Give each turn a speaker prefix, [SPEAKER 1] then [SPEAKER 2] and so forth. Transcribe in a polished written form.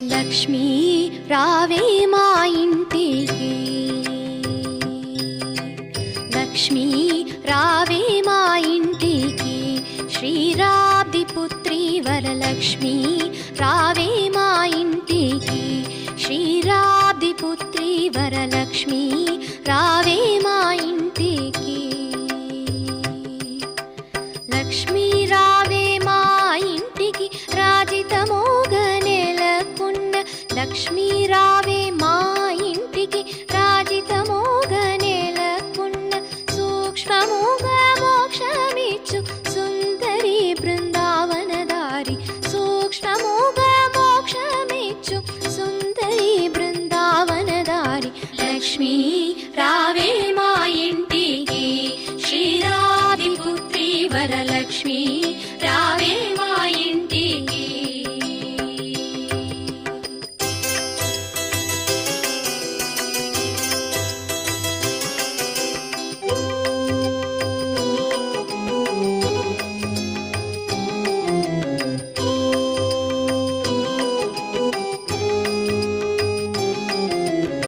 [SPEAKER 1] లక్ష్మీ రావే మా ఇంటికి, లక్ష్మీ రావే మా ఇంటికి, శ్రీరాబ్ది పుత్రి వరలక్ష్మీ రావే మా ఇంటికి, శ్రీరాబ్ది పుత్రి వరలక్ష్మీ రావే మా ఇంటికి. లక్ష్మీ రావే మా ఇంటికి రాజితమోగ నెలకొన్న, లక్ష్మీ రావే మా ఇంటికి రాజితమోగ నెలకొన్న, సూక్ష్మమోగ మోక్షమిచ్చు సుందరి బృందావనదారి, సూక్ష్మమోగ మోక్షమిచ్చు సుందరి బృందావనదారి. లక్ష్మీ రా